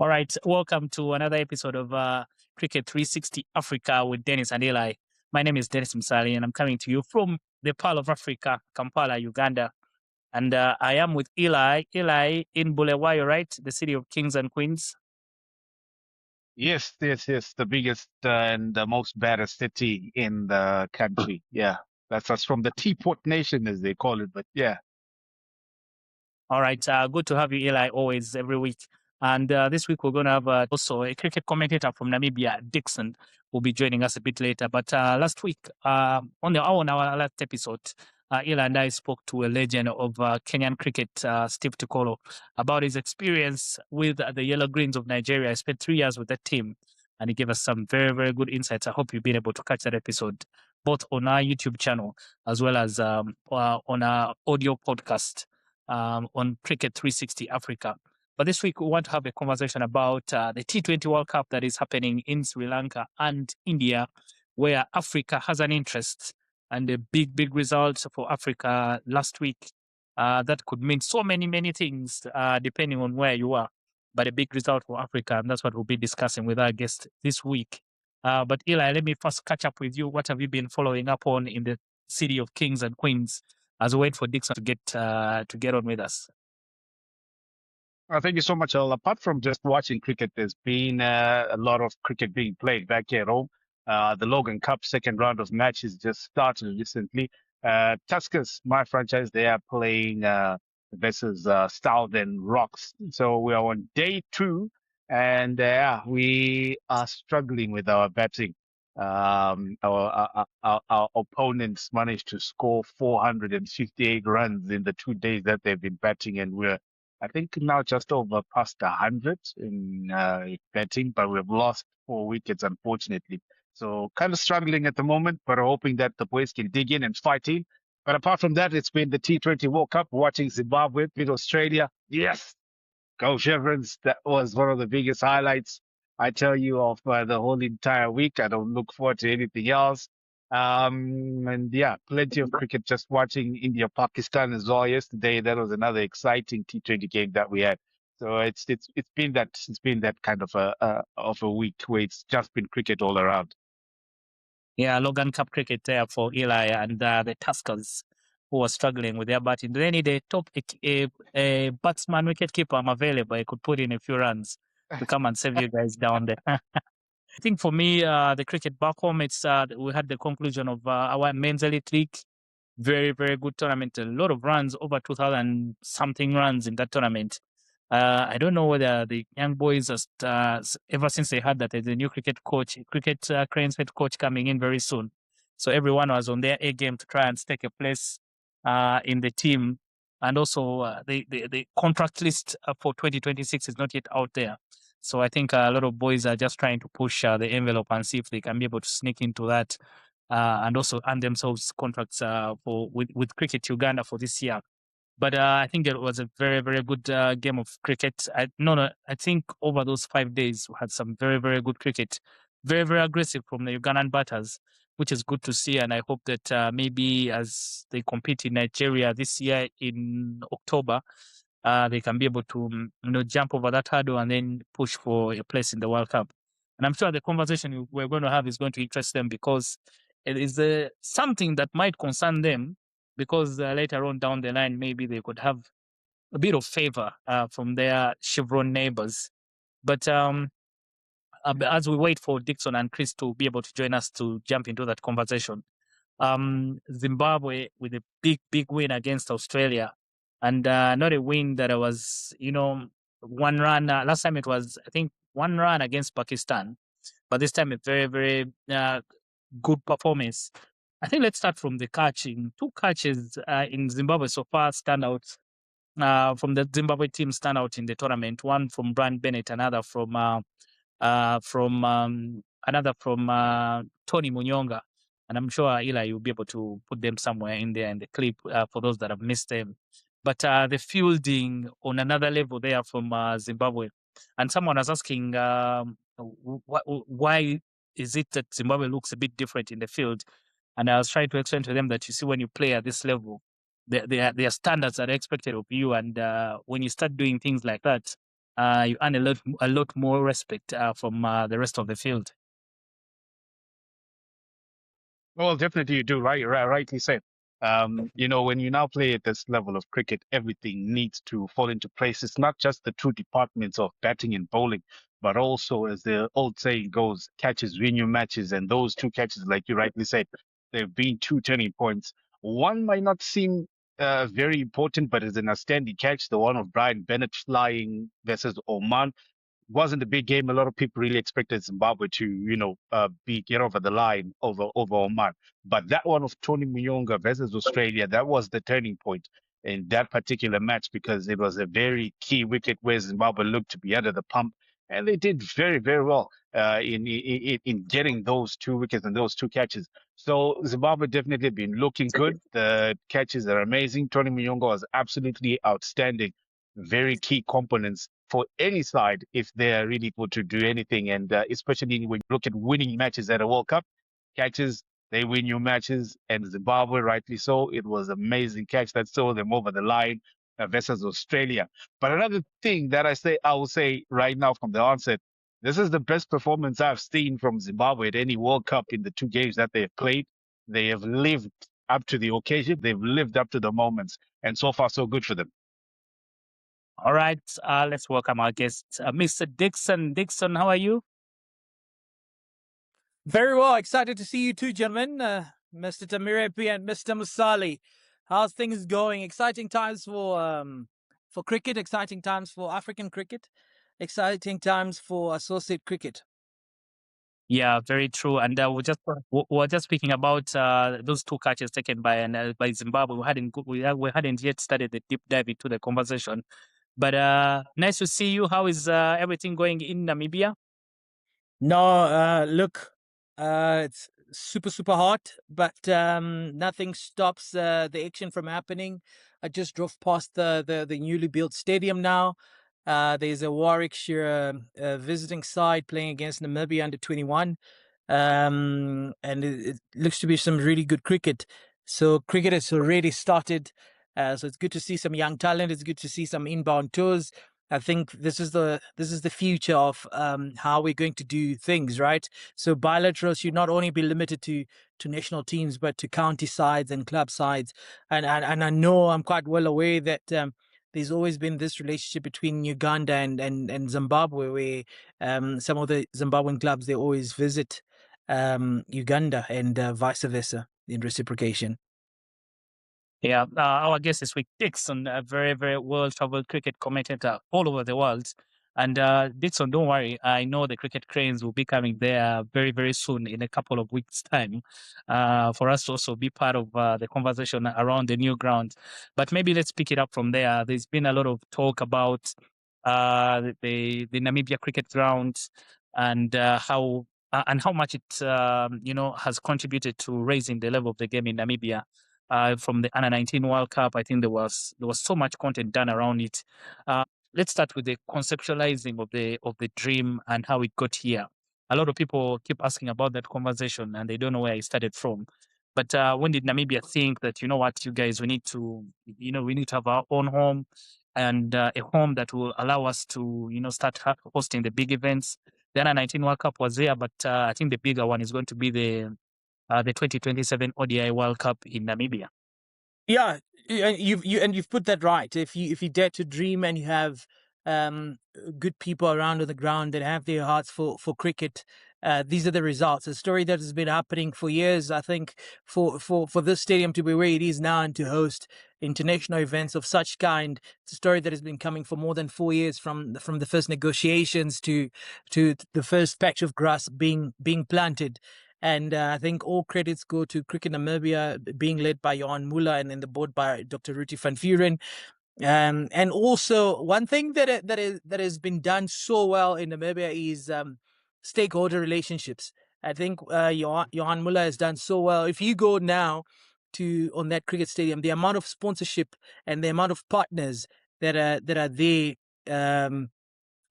All right, welcome to another episode of Cricket 360 Africa with Denis and Eli. My name is Denis Musali, and I'm coming to you from the Pearl of Africa, Kampala, Uganda. And I am with Eli. Eli in Bulawayo, right? The city of kings and queens. Yes. The biggest and the most baddest city in the country. Yeah, that's us from the Teapot Nation, as they call it. But yeah, All right, good to have you, Eli, always, every week. And this week we're going to have also a cricket commentator from Namibia, Dixon, will be joining us a bit later. But last week, on our last episode, Eli and I spoke to a legend of Kenyan cricket, Steve Tukolo, about his experience with the Yellow Greens of Nigeria. I spent 3 years with that team, and he gave us some very, very good insights. I hope you've been able to catch that episode, both on our YouTube channel as well as on our audio podcast on Cricket 360 Africa. But this week, we want to have a conversation about the T20 World Cup that is happening in Sri Lanka and India, where Africa has an interest, and a big, big result for Africa last week. That could mean so many, many things, depending on where you are. But a big result for Africa, and that's what we'll be discussing with our guest this week. But Eli, let me first catch up with you. What have you been following up on in the city of kings and queens as we wait for Dixon to get on with us? thank you so much. Apart from just watching cricket, there's been a lot of cricket being played back here at home. The Logan Cup second round of matches just started recently. Tuskers, my franchise, they are playing versus Southern Rocks. So we are on day 2, and we are struggling with our batting. Our opponents managed to score 458 runs in the 2 days that they've been batting, and I think now just over past 100 in batting, but we've lost 4 wickets, unfortunately. So kind of struggling at the moment, but hoping that the boys can dig in and fight in. But apart from that, it's been the T20 World Cup, watching Zimbabwe beat Australia. Yes, go Chevrons. That was one of the biggest highlights, I tell you, of the whole entire week. I don't look forward to anything else. And yeah, plenty of cricket just watching India, Pakistan as well yesterday. That was another exciting T20 game that we had. So it's been that kind of a week where it's just been cricket all around. Yeah, Logan Cup cricket there for Eli and the Tuskers, who are struggling with their batting. They need a top a batsman wicket keeper. I'm available. I could put in a few runs to come and save you guys down there. I think for me, the cricket back home, it's we had the conclusion of our men's elite league. Very, very good tournament. A lot of runs, over 2,000 something runs in that tournament. I don't know whether the young boys, ever since they heard that there's a new cricket Cranes head coach coming in very soon. So everyone was on their A game to try and stake a place in the team. And also the contract list for 2026 is not yet out there. So I think a lot of boys are just trying to push the envelope and see if they can be able to sneak into that and also earn themselves contracts with Cricket Uganda for this year. But I think it was a very, very good game of cricket. I think over those 5 days, we had some very, very good cricket. Very, very aggressive from the Ugandan batters, which is good to see. And I hope that maybe as they compete in Nigeria this year in October, they can be able to jump over that hurdle and then push for a place in the World Cup. And I'm sure the conversation we're going to have is going to interest them, because it is something that might concern them, because later on down the line, maybe they could have a bit of favor from their Chevron neighbors. But as we wait for Dixon and Chris to be able to join us to jump into that conversation, Zimbabwe with a big, big win against Australia, and not a win that was, one run. Last time it was, I think, 1 run against Pakistan, but this time a very, very good performance. I think let's start from the catching. 2 catches in Zimbabwe so far stand out from the Zimbabwe team, stand out in the tournament. One from Brian Bennett, another from Tony Munyonga. And I'm sure, Eli, you'll be able to put them somewhere in there in the clip for those that have missed them. But the fielding on another level there from Zimbabwe. And someone was asking, why is it that Zimbabwe looks a bit different in the field? And I was trying to explain to them that, you see, when you play at this level, there are standards that are expected of you. And when you start doing things like that, you earn a lot more respect from the rest of the field. Well, definitely you do, rightly said. When you now play at this level of cricket, everything needs to fall into place. It's not just the two departments of batting and bowling, but also, as the old saying goes, catches win your matches. And those two catches, like you rightly said, they've been two turning points. One might not seem very important, but it's an outstanding catch, the one of Brian Bennett flying versus Oman. Wasn't a big game. A lot of people really expected Zimbabwe to, get over the line over Oman. But that one of Tony Muyonga versus Australia, that was the turning point in that particular match because it was a very key wicket where Zimbabwe looked to be under the pump, and they did very, very well in getting those two wickets and those two catches. So Zimbabwe definitely been looking good. The catches are amazing. Tony Muyonga was absolutely outstanding. Very key components for any side if they are really able to do anything. And especially when you look at winning matches at a World Cup, catches, they win your matches. And Zimbabwe, rightly so, it was amazing catch that saw them over the line versus Australia. But another thing that I will say right now from the onset, this is the best performance I've seen from Zimbabwe at any World Cup in the two games that they have played. They have lived up to the occasion. They've lived up to the moments. And so far, so good for them. All right, let's welcome our guest, Mr. Dixon. Dixon, how are you? Very well. Excited to see you too, gentlemen. Mr. Tamirepi and Mr. Musali. How's things going? Exciting times for cricket, exciting times for African cricket, exciting times for associate cricket. Yeah, very true. And we're just speaking about those two catches taken by Zimbabwe. We hadn't yet started the deep dive into the conversation. But nice to see you. How is everything going in Namibia? No, look, it's super, super hot, but nothing stops the action from happening. I just drove past the newly built stadium now. There's a Warwickshire visiting side playing against Namibia under 21. And it looks to be some really good cricket. So cricket has already started. So it's good to see some young talent. It's good to see some inbound tours. I think this is the future of how we're going to do things, right? So bilaterals should not only be limited to national teams, but to county sides and club sides. And I know I'm quite well aware that there's always been this relationship between Uganda and Zimbabwe, where some of the Zimbabwean clubs they always visit Uganda and vice versa in reciprocation. Yeah, our guest this week, Dixon, a very, very well-traveled cricket commentator all over the world. And Dixon, don't worry. I know the cricket cranes will be coming there very, very soon in a couple of weeks' time for us to also be part of the conversation around the new ground. But maybe let's pick it up from there. There's been a lot of talk about the Namibia cricket ground and how much it has contributed to raising the level of the game in Namibia. From the Under 19 World Cup, I think there was so much content done around it. Let's start with the conceptualizing of the dream and how it got here. A lot of people keep asking about that conversation and they don't know where it started from. But when did Namibia think that, you know what, you guys, we need to have our own home and a home that will allow us to, start hosting the big events. The Under 19 World Cup was there, but I think the bigger one is going to be the 2027 ODI World Cup in Namibia. Yeah, you've put that right. If you dare to dream and you have good people around on the ground that have their hearts for cricket, these are the results. A story that has been happening for years. I think for this stadium to be where it is now and to host international events of such kind, it's a story that has been coming for more than 4 years from the first negotiations to the first patch of grass being planted. And I think all credits go to Cricket Namibia, being led by Johan Muller and then the board by Dr. Ruti van Vuren. And also one thing that has been done so well in Namibia is stakeholder relationships. I think Johan Muller has done so well. If you go now on that cricket stadium, the amount of sponsorship and the amount of partners that are there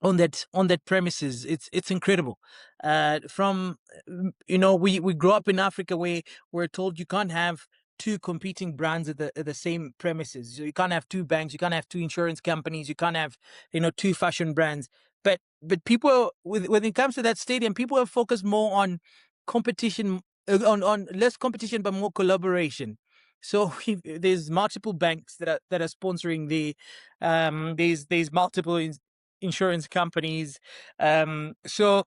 on that premises, it's incredible. We grew up in Africa where we're told you can't have two competing brands at the same premises. So you can't have two banks, you can't have two insurance companies, you can't have two fashion brands. But people, when it comes to that stadium, people have focused more on competition, on less competition but more collaboration. So there's multiple banks that are sponsoring there's multiple insurance companies. So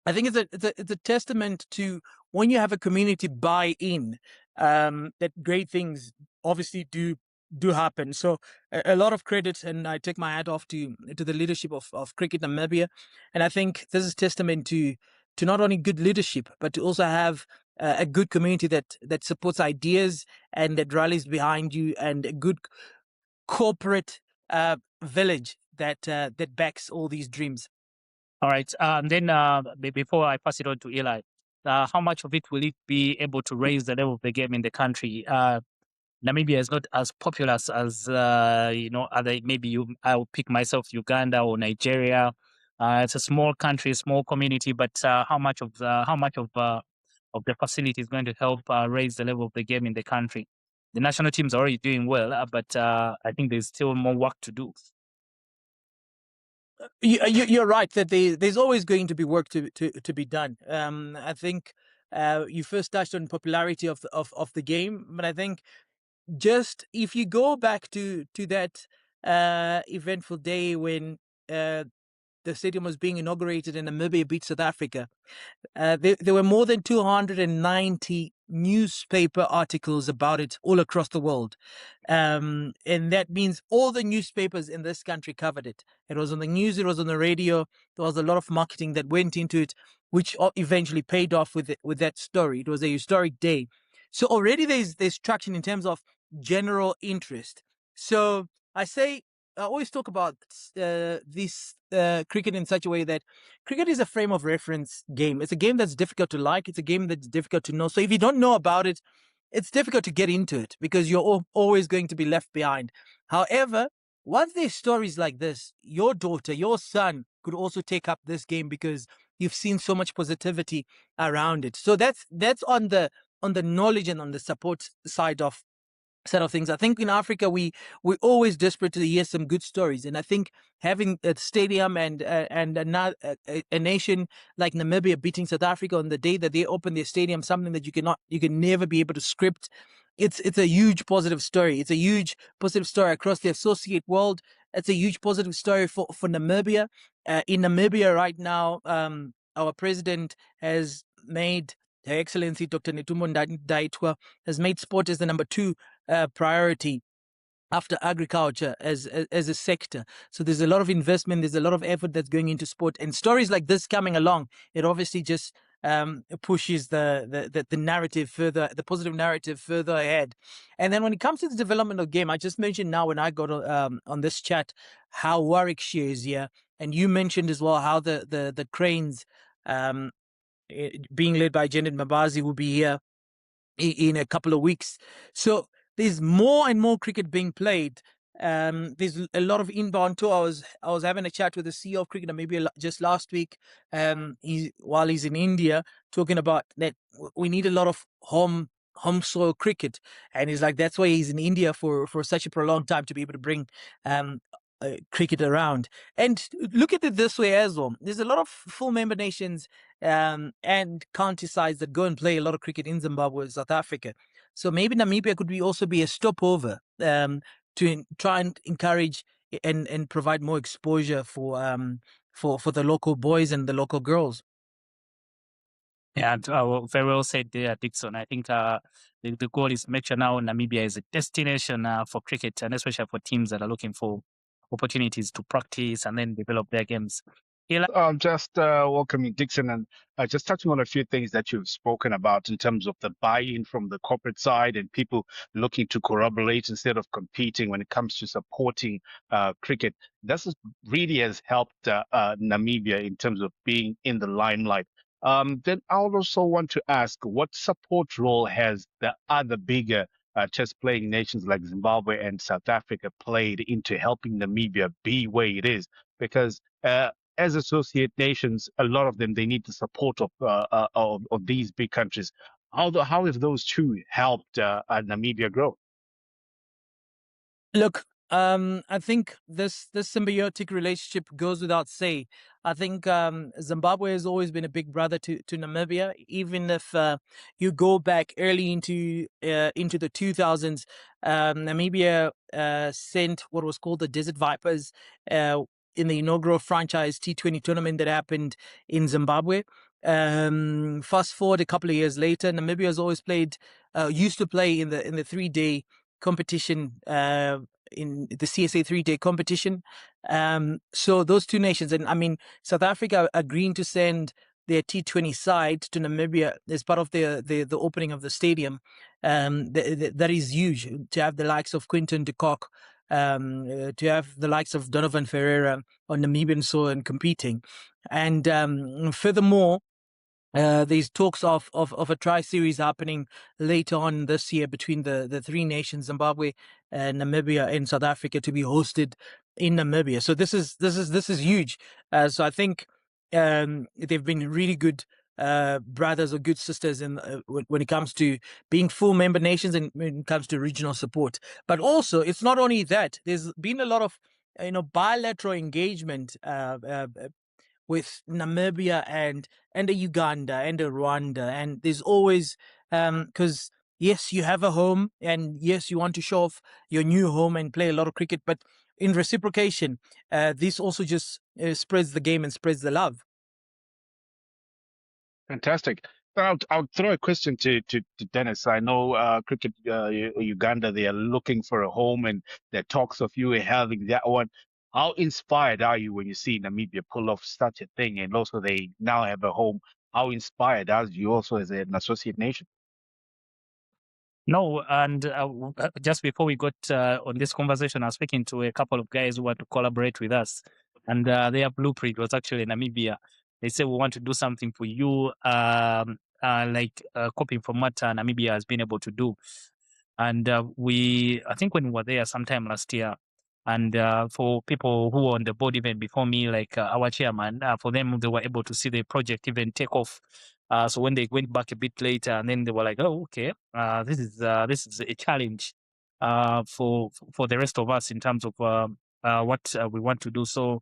I think it's a testament to when you have a community buy in, that great things obviously do happen. So a lot of credit, and I take my hat off to the leadership of Cricket Namibia, and I think this is testament to not only good leadership but to also have a good community that supports ideas and that rallies behind you, and a good corporate village that backs all these dreams. All right. Then before I pass it on to Eli, how much of it will it be able to raise the level of the game in the country? Namibia is not as populous as other. Maybe I'll pick myself Uganda or Nigeria. It's a small country, small community, but how much of the facility is going to help raise the level of the game in the country? The national teams are already doing well, but I think there's still more work to do. You're right that there's always going to be work to be done. I think you first touched on popularity of the game, but I think just if you go back to that eventful day when the stadium was being inaugurated and Namibia beat South Africa, there were more than 290 newspaper articles about it all across the world. And that means all the newspapers in this country covered it. It was on the news, it was on the radio. There was a lot of marketing that went into it, which eventually paid off with that story. It was a historic day. So already there's traction in terms of general interest. So I always talk about this cricket in such a way that cricket is a frame of reference game. It's a game that's difficult to like. It's a game that's difficult to know. So if you don't know about it, it's difficult to get into it because you're always going to be left behind. However, once there's stories like this, your daughter, your son could also take up this game because you've seen so much positivity around it. So that's on the knowledge and on the support side of things. I think in Africa we're always desperate to hear some good stories, and I think having a stadium and a nation like Namibia beating South Africa on the day that they open their stadium, something that you can never be able to script. It's a huge positive story. It's a huge positive story across the associate world. It's a huge positive story for Namibia. In Namibia right now, our president has made Her Excellency Dr. Netumbo Ndaitwa has made sport as the number 2 priority after agriculture as a sector. So there's a lot of investment, there's a lot of effort that's going into sport, and stories like this coming along, it obviously just pushes the narrative further, the positive narrative further ahead. And then when it comes to the development of game, I just mentioned now when I got on this chat how Warwickshire is here, and you mentioned as well how the Cranes, being led by Janet Mabazi, will be here in a couple of weeks. So there's more and more cricket being played. There's a lot of inbound too. I was having a chat with the CEO of Cricket Namibia just last week. While he's in India, talking about that we need a lot of home soil cricket, and he's like, that's why he's in India for such a prolonged time, to be able to bring cricket around. And look at it this way as well. There's a lot of full member nations and county sides that go and play a lot of cricket in Zimbabwe and South Africa. So maybe Namibia could also be a stopover to try and encourage and provide more exposure for the local boys and the local girls. Yeah, very well said there, Dixon. I think the goal is to make sure now Namibia is a destination for cricket, and especially for teams that are looking for opportunities to practice and then develop their games. Just welcoming Dixon, and just touching on a few things that you've spoken about in terms of the buy-in from the corporate side and people looking to corroborate instead of competing when it comes to supporting cricket. This really has helped Namibia in terms of being in the limelight. Then I would also want to ask, what support role has the other bigger chess-playing nations like Zimbabwe and South Africa played into helping Namibia be where it is? Because as associate nations, a lot of them, they need the support of these big countries. How have those two helped Namibia grow? Look, I think this symbiotic relationship goes without say. I think Zimbabwe has always been a big brother to Namibia. Even if you go back early into the 2000s, Namibia sent what was called the Desert Vipers in the inaugural franchise T20 tournament that happened in Zimbabwe. Fast forward a couple of years later, Namibia has always used to play in the 3-day competition in the CSA 3-day competition. So those two nations, and I mean, South Africa agreeing to send their T20 side to Namibia as part of the opening of the stadium. That is huge to have the likes of Quinton de Kock, to have the likes of Donovan Ferreira on Namibian soil and competing. And furthermore, there's talks of a tri-series happening later on this year between the three nations, Zimbabwe, Namibia, and South Africa, to be hosted in Namibia. So this is huge. So I think they've been really good brothers or good sisters when it comes to being full member nations and when it comes to regional support. But also, it's not only that. There's been a lot of bilateral engagement with Namibia and the Uganda and the Rwanda, and there's always because yes, you have a home, and yes, you want to show off your new home and play a lot of cricket, but in reciprocation, this also just spreads the game and spreads the love. Fantastic. I'll throw a question to Dennis. I know cricket Uganda, they are looking for a home, and there are talks of you having that one. How inspired are you when you see Namibia pull off such a thing, and also they now have a home? How inspired are you also as an associate nation? No, and just before we got on this conversation, I was speaking to a couple of guys who want to collaborate with us, and their blueprint was actually Namibia. They said, we want to do something for you, like copying from what Namibia has been able to do. And I think when we were there sometime last year, and for people who were on the board even before me, like our chairman, for them, they were able to see the project even take off. So when they went back a bit later, and then they were like, "Oh, okay, this is a challenge for the rest of us in terms of what we want to do." So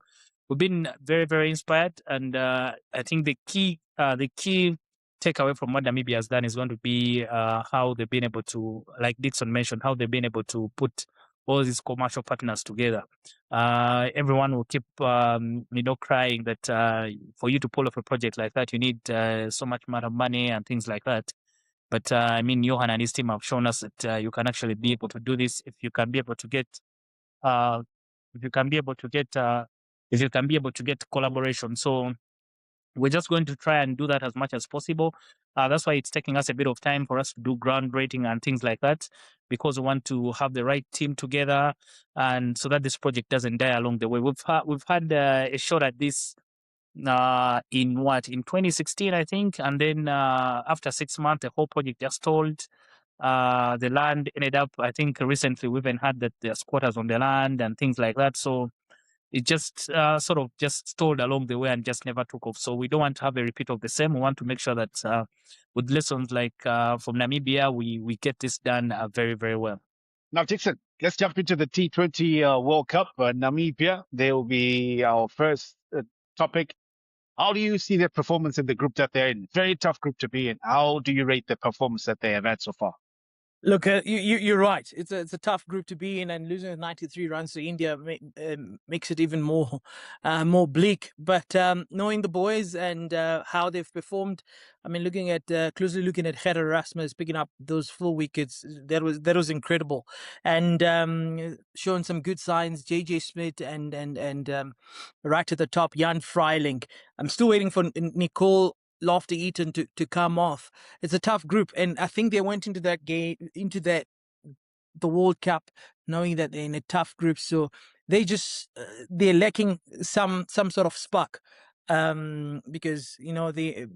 we've been very, very inspired, and I think the key takeaway from what Namibia has done is going to be how they've been able to, like Dixon mentioned, how they've been able to put all these commercial partners together. Everyone will keep, crying that for you to pull off a project like that, you need so much amount of money and things like that. But I mean, Johan and his team have shown us that you can actually be able to do this if you can be able to get, if you can be able to get collaboration. So we're just going to try and do that as much as possible. That's why it's taking us a bit of time for us to do groundbreaking and things like that, because we want to have the right team together, and so that this project doesn't die along the way. We've had a shot at this in 2016, I think, and then after 6 months, the whole project just stalled. The land ended up, I think, recently we even had that there's squatters on the land and things like that. So it just sort of just stalled along the way and just never took off. So we don't want to have a repeat of the same. We want to make sure that with lessons like from Namibia, we get this done very, very well. Now, Dixon, let's jump into the T20 World Cup. Namibia, they will be our first topic. How do you see their performance in the group that they're in? Very tough group to be in. How do you rate the performance that they have had so far? Look, you're right. It's a tough group to be in, and losing with 93 runs to India makes it even more bleak. But knowing the boys and how they've performed, I mean, closely looking at Gerard Erasmus picking up those 4 wickets, that was incredible, and showing some good signs. JJ Smith and right at the top, Jan Freiling. I'm still waiting for Nicole Lofty Eaton to come off. It's a tough group, and I think they went into that game, the World Cup, knowing that they're in a tough group. So they're lacking some sort of spark, because they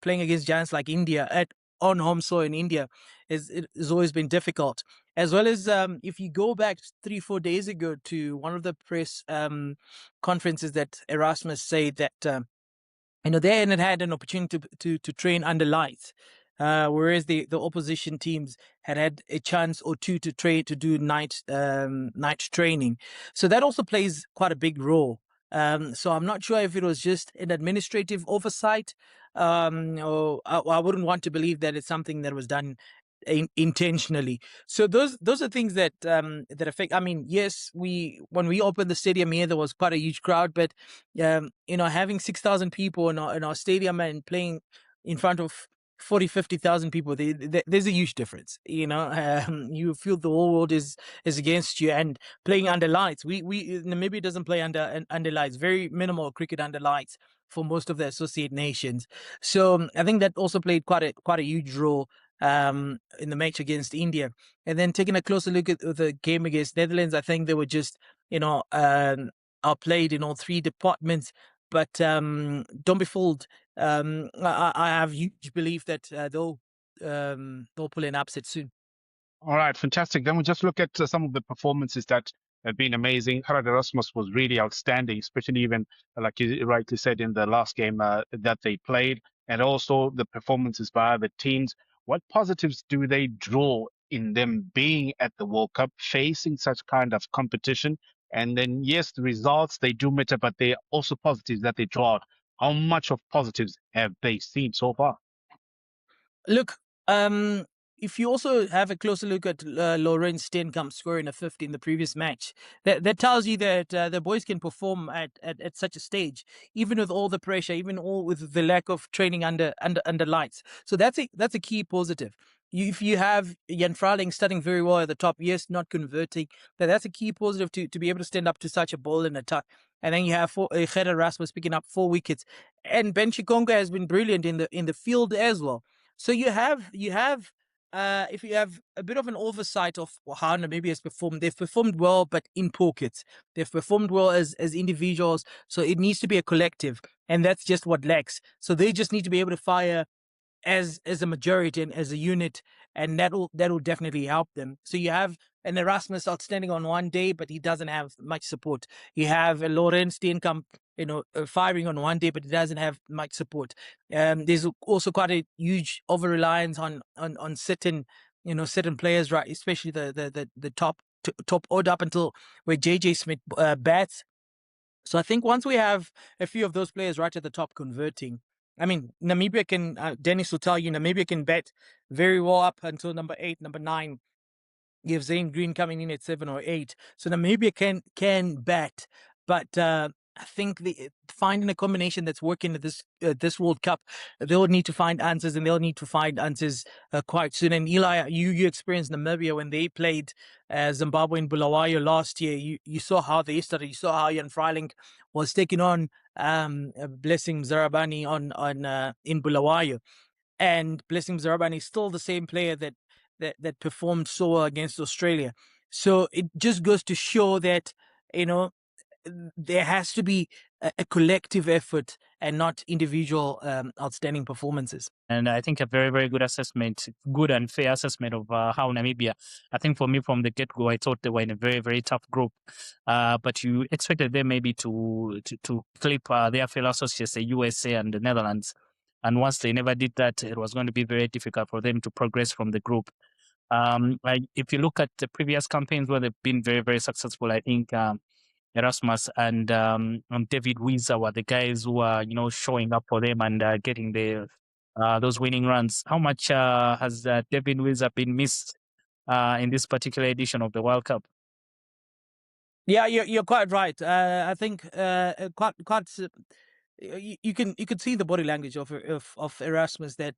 playing against giants like India on home soil in India has always been difficult. As well as if you go back 3-4 days ago to one of the press conferences that Erasmus said that. They hadn't had an opportunity to train under lights. whereas the opposition teams had a chance or two to do night training. So that also plays quite a big role. So I'm not sure if it was just an administrative oversight, or I wouldn't want to believe that it's something that was done intentionally. So those are things that that affect. I mean, yes, when we opened the stadium here, there was quite a huge crowd, but having 6,000 people in our stadium and playing in front of 50,000 people, there's a huge difference. You feel the whole world is against you, and playing under lights. We Namibia doesn't play under lights. Very minimal cricket under lights for most of the associate nations. So I think that also played quite a huge role in the match against India. And then taking a closer look at the game against Netherlands, I think they were just outplayed in all three departments. But don't be fooled. I have huge belief that they'll pull an upset soon. All right, fantastic. Then we just look at some of the performances that have been amazing. Harald Erasmus was really outstanding, especially even, like you rightly said, in the last game that they played, and also the performances by other teams. What positives do they draw in them being at the World Cup, facing such kind of competition? And then, yes, the results, they do matter, but they are also positives that they draw out. How much of positives have they seen so far? Look, if you also have a closer look at Lorenz Steenkamp scoring a 50 in the previous match, that tells you that the boys can perform at such a stage, even with all the pressure, even all with the lack of training under lights. So that's a key positive. If you have Jan Frauling starting very well at the top, yes, not converting, that's a key positive to be able to stand up to such a ball in attack. And then you have Gerard Rasmus picking up 4 wickets, and Ben Chikonga has been brilliant in the field as well. So you have if you have a bit of an oversight of how Namibia has performed, they've performed well, but in pockets. They've performed well as individuals. So it needs to be a collective, and that's just what lacks. So they just need to be able to fire as a majority and as a unit, and that'll definitely help them. So you have an Erasmus outstanding on one day, but he doesn't have much support. You have a Lorenz Steenkamp, firing on one day, but he doesn't have much support. There's also quite a huge over reliance on certain certain players, right? Especially the top order up until where JJ Smith bats. So I think once we have a few of those players right at the top converting, I mean, Namibia can, Denis will tell you, Namibia can bat very well up until number 8, number 9. You have Zane Green coming in at 7 or 8. So Namibia can bat, but I think finding a combination that's working at this World Cup, they'll need to find answers, and they'll need to find answers quite soon. And Eli, you experienced Namibia when they played Zimbabwe and Bulawayo last year. You saw how they started. You saw how Jan Frauling was taking on Blessing Zarabani on in Bulawayo, and Blessing Zarabani is still the same player that performed so well against Australia. So it just goes to show that there has to be a collective effort and not individual outstanding performances. And I think a very, very good assessment, good and fair assessment of how Namibia, I think for me from the get-go, I thought they were in a very, very tough group. But you expected them maybe to clip their fellow associates, the USA and the Netherlands. And once they never did that, it was going to be very difficult for them to progress from the group. If you look at the previous campaigns where they've been very, very successful, I think Erasmus and David Weezer were the guys who are, showing up for them and getting those winning runs. How much has David Weezer been missed in this particular edition of the World Cup? Yeah, you're quite right. I think quite. You can see the body language of Erasmus that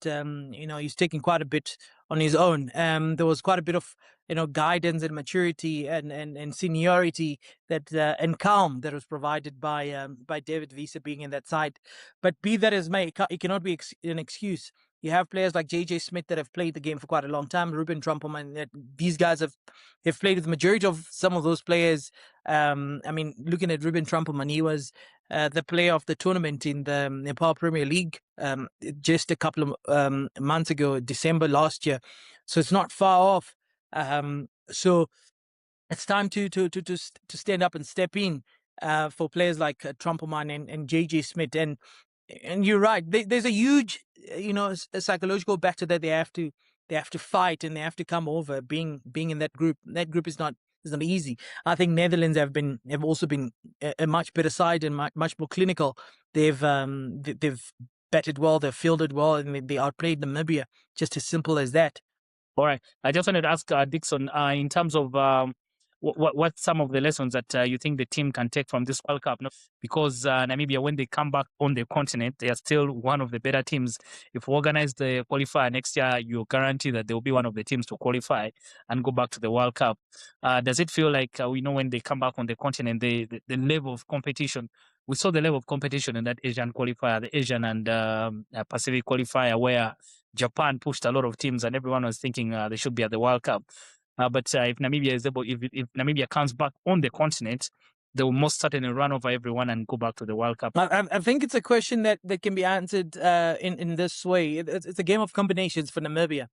he's taking quite a bit on his own. There was quite a bit of guidance and maturity and seniority that and calm that was provided by David Wiese being in that side. But be that as may, it cannot be an excuse. You have players like JJ Smith that have played the game for quite a long time. Ruben Trumpelman, these guys have played with the majority of some of those players. I mean, looking at Ruben Trumpelman, he was the player of the tournament in the Nepal Premier League just a couple of months ago, December last year. So it's not far off. So it's time to stand up and step in for players like Trumpelman and JJ Smith. And and you're right. There's a huge, a psychological battle that they have to fight, and they have to come over. Being in that group is not easy. I think Netherlands have also been a much better side and much more clinical. They've batted well, they've fielded well, and they outplayed Namibia. Just as simple as that. All right. I just wanted to ask Dixon, in terms of what some of the lessons that you think the team can take from this World Cup? No? Because Namibia, when they come back on the continent, they are still one of the better teams. If we organize the qualifier next year, you guarantee that they will be one of the teams to qualify and go back to the World Cup. Does it feel like we know when they come back on the continent, the level of competition? We saw the level of competition in that Asian qualifier, the Asian and Pacific qualifier, where Japan pushed a lot of teams, and everyone was thinking they should be at the World Cup. But if Namibia is able, if Namibia comes back on the continent, they will most certainly run over everyone and go back to the World Cup. I think it's a question that can be answered in this way. It's a game of combinations for Namibia.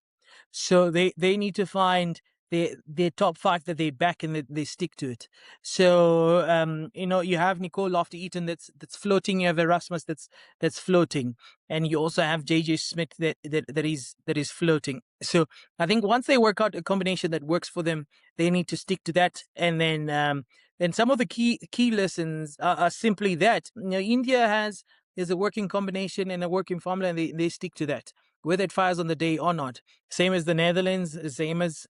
So they need to find their top five that they back, and they stick to it. So you have Nicole Lofty-Eaton that's floating. You have Erasmus that's floating, and you also have JJ Smith that is floating. So I think once they work out a combination that works for them, they need to stick to that. And then some of the key lessons are simply that India has a working combination and a working formula, and they stick to that, whether it fires on the day or not. Same as the Netherlands, same as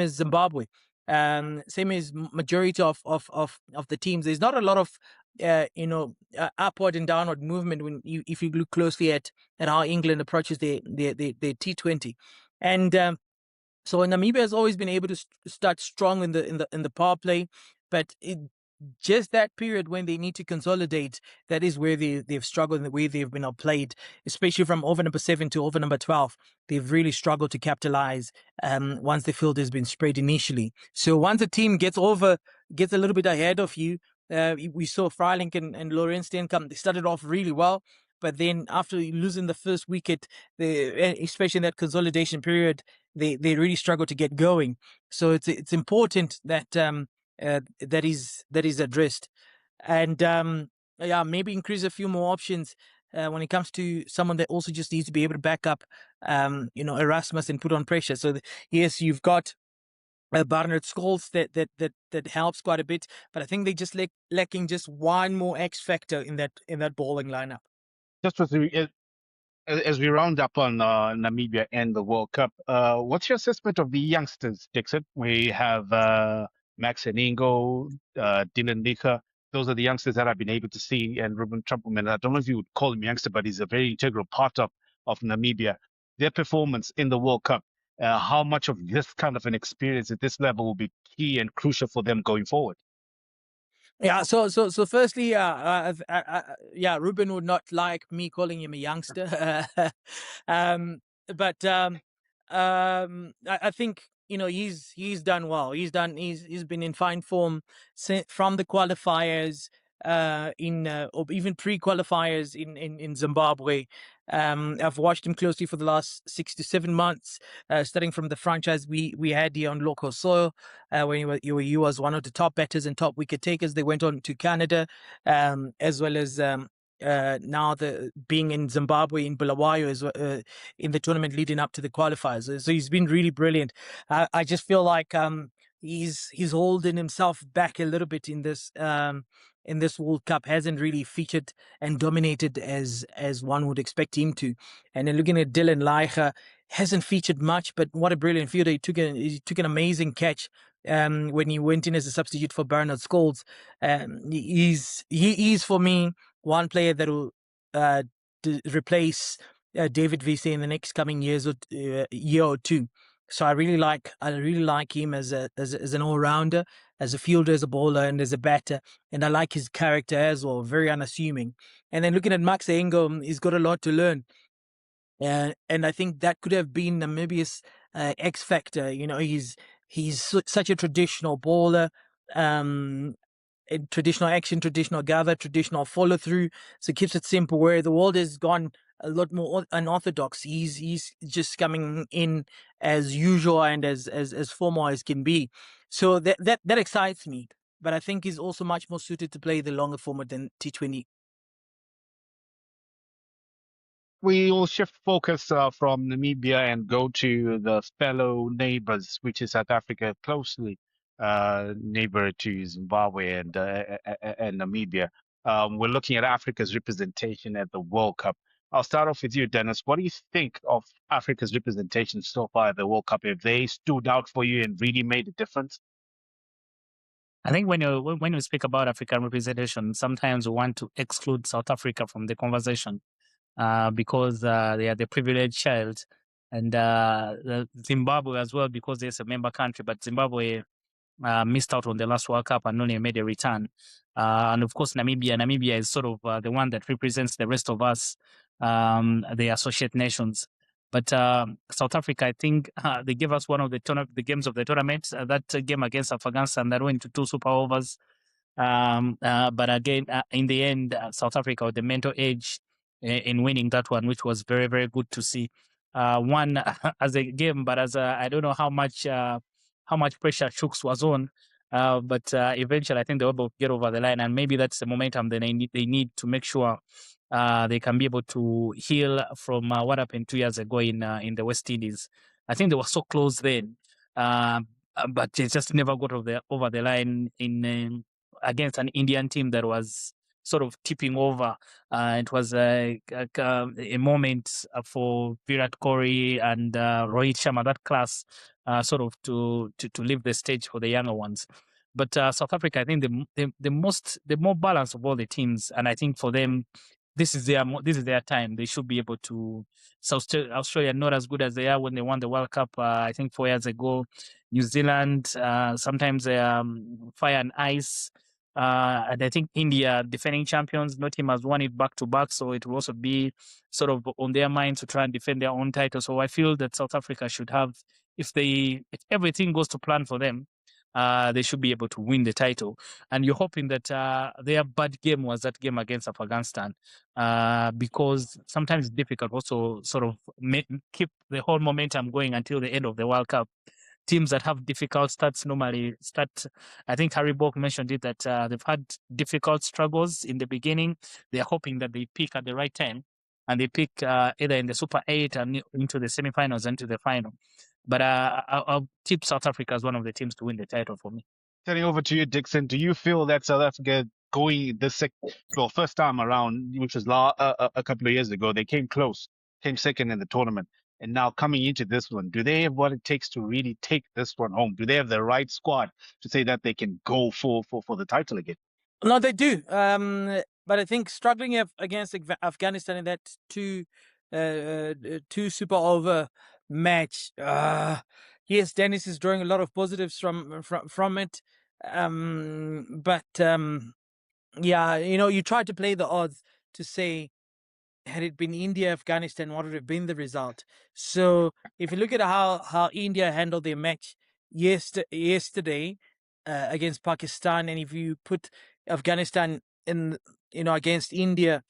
Zimbabwe, same as majority of the teams. There's not a lot of upward and downward movement if you look closely at how England approaches their T20, and so Namibia has always been able to start strong in the power play, but just that period when they need to consolidate, that is where they've struggled, and the way they've been outplayed, especially from over number 7 to over number 12. They've really struggled to capitalize once the field has been spread initially. So once a team gets a little bit ahead of you, we saw Freiling and Lorenz Steenkamp, they started off really well, but then after losing the first wicket, especially in that consolidation period, they really struggle to get going. So it's important that that is addressed, and maybe increase a few more options when it comes to someone that also just needs to be able to back up Erasmus and put on pressure. So yes, you've got Barnard Scholes that helps quite a bit, but I think they just lacking just one more X factor in that bowling lineup. Just as we round up on Namibia and the World Cup, what's your assessment of the youngsters, Dixon? We have Max Eningo, Dylan Nika. Those are the youngsters that I've been able to see. And Ruben Trumpelman, I don't know if you would call him youngster, but he's a very integral part of Namibia. Their performance in the World Cup, how much of this kind of an experience at this level will be key and crucial for them going forward? Yeah. So firstly, Ruben would not like me calling him a youngster, but I think he's done well. He's been in fine form from the qualifiers, or even pre-qualifiers in Zimbabwe. I've watched him closely for the last 6 to 7 months, starting from the franchise we had here on local soil, when he was one of the top batters and top wicket takers. They went on to Canada, as well as now being in Zimbabwe in Bulawayo as in the tournament leading up to the qualifiers. So he's been really brilliant. I just feel like he's holding himself back a little bit in this World Cup. Hasn't really featured and dominated as one would expect him to. And then looking at Dylan Laiger, hasn't featured much, but what a brilliant fielder. He took an amazing catch when he went in as a substitute for Bernard Scholes. He is for me one player that will replace David Vise in the next coming year or two. So I really like him as an all-rounder, as a fielder, as a bowler, and as a batter. And I like his character as well, very unassuming. And then looking at Max Engo, he's got a lot to learn. And I think that could have been Namibia's X factor. He's such a traditional bowler, traditional action, traditional gather, traditional follow through. So it keeps it simple. Where the world has gone a lot more unorthodox, he's just coming in as usual and as formal as can be. So that excites me. But I think he's also much more suited to play the longer format than T20. We will shift focus from Namibia and go to the fellow neighbors, which is South Africa, closely neighbor to Zimbabwe and Namibia. We're looking at Africa's representation at the World Cup. I'll start off with you, Dennis. What do you think of Africa's representation so far at the World Cup? Have they stood out for you and really made a difference? I think when you speak about African representation, sometimes we want to exclude South Africa from the conversation because they are the privileged child, and Zimbabwe as well because it's a member country. But Zimbabwe missed out on the last World Cup and only made a return. And of course, Namibia is sort of the one that represents the rest of us, the associate nations. But South Africa, I think they gave us one of the games of the tournament. That game against Afghanistan that went to 2 super overs. But again, in the end, South Africa with the mental edge in winning that one, which was very, very good to see. One as a game, but as I don't know how much pressure Shooks was on. But eventually, I think they were able to get over the line, and maybe that's the momentum that they need to make sure they can be able to heal from what happened 2 years ago in the West Indies. I think they were so close then, but they just never got over the line in against an Indian team that was sort of tipping over. It was a moment for Virat Kohli and Rohit Sharma, that class, sort of to leave the stage for the younger ones. But South Africa, I think the more balanced of all the teams, and I think for them, this is their time. They should be able to. So Australia not as good as they are when they won the World Cup. I think 4 years ago. New Zealand, sometimes fire and ice. And I think India, defending champions, no team has won it back to back, so it will also be sort of on their mind to try and defend their own title. So I feel that South Africa should have, if everything goes to plan for them, they should be able to win the title. And you're hoping that their bad game was that game against Afghanistan, because sometimes it's difficult also sort of keep the whole momentum going until the end of the World Cup. Teams that have difficult starts normally start. I think Harry Bork mentioned it that they've had difficult struggles in the beginning. They're hoping that they peak at the right time, and they pick either in the Super 8 and into the semifinals and to the final. But I'll tip South Africa as one of the teams to win the title for me. Turning over to you, Dixon. Do you feel that South Africa going first time around, which was a couple of years ago, they came close, came second in the tournament, and now coming into this one, do they have what it takes to really take this one home? Do they have the right squad to say that they can go for the title again? No, they do. But I think struggling against Afghanistan in that two super over match. Yes, Denis is drawing a lot of positives from it. Yeah, you try to play the odds to say, had it been India, Afghanistan, what would have been the result? So if you look at how India handled their match yesterday against Pakistan, and if you put Afghanistan in, against India,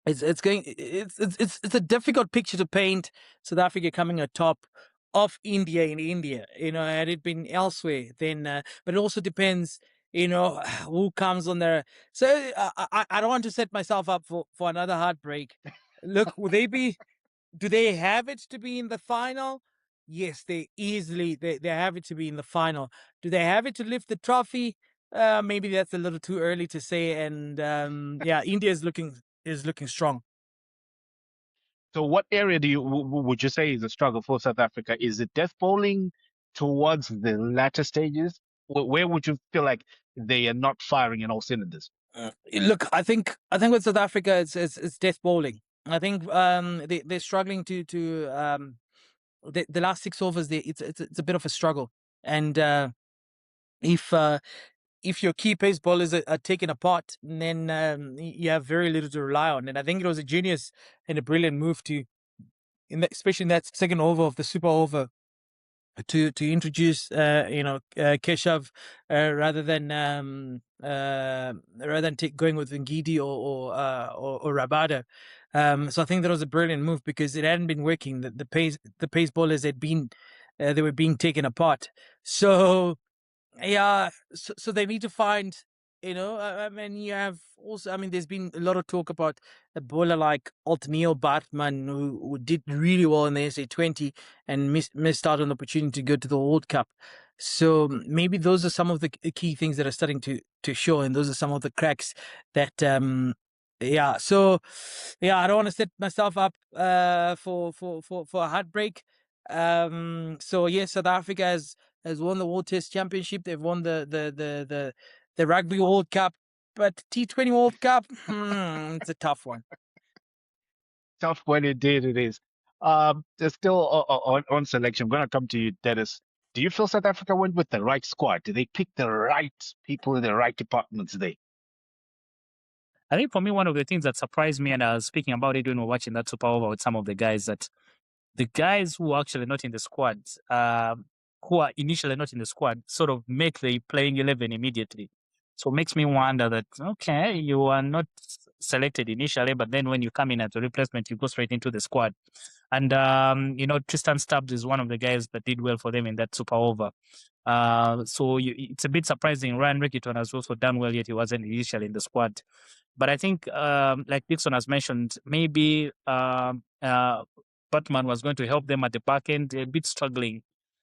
it's a difficult picture to paint. South Africa coming atop of India in India, had it been elsewhere, then but it also depends, who comes on there. So I don't want to set myself up for another heartbreak. Look, do they have it to be in the final? Yes, they have it to be in the final. Do they have it to lift the trophy? Maybe that's a little too early to say. And yeah, India is looking strong. So what area would you say is a struggle for South Africa? Is it death bowling towards the latter stages? Where would you feel like they are not firing in all cylinders? Look, I think with South Africa, it's death bowling. I think they're struggling to the last 6 overs. It's a bit of a struggle, and if your key pace bowlers are taken apart, then you have very little to rely on. And I think it was a genius and a brilliant move especially in that second over of the super over, to introduce Keshav rather than going with Ngidi or Rabada. So I think that was a brilliant move because it hadn't been working. The pace bowlers had been they were being taken apart. So yeah, so they need to find I mean, you have also, I mean, there's been a lot of talk about a bowler like Altneil Bartman, who did really well in the SA20 and missed out on the opportunity to go to the World Cup. So maybe those are some of the key things that are starting to show, and those are some of the cracks that, yeah. So, yeah, I don't want to set myself up for a heartbreak. So yes, South Africa has won the World Test Championship. They've won the Rugby World Cup, but T20 World Cup, it's a tough one. Tough one indeed it is. There's still on selection. I'm going to come to you, Dennis. Do you feel South Africa went with the right squad? Did they pick the right people in the right departments there? I think for me, one of the things that surprised me, and I was speaking about it when we were watching that Super Over with some of the guys, that the guys who are actually not in the squad, who are initially not in the squad, sort of make the playing 11 immediately. So it makes me wonder that, okay, you are not selected initially, but then when you come in as a replacement, you go straight into the squad. And, Tristan Stubbs is one of the guys that did well for them in that Super Over. It's a bit surprising. Ryan Rickerton has also done well, yet he wasn't initially in the squad. But I think, like Dixon has mentioned, maybe Batman was going to help them at the back end. They're a bit struggling.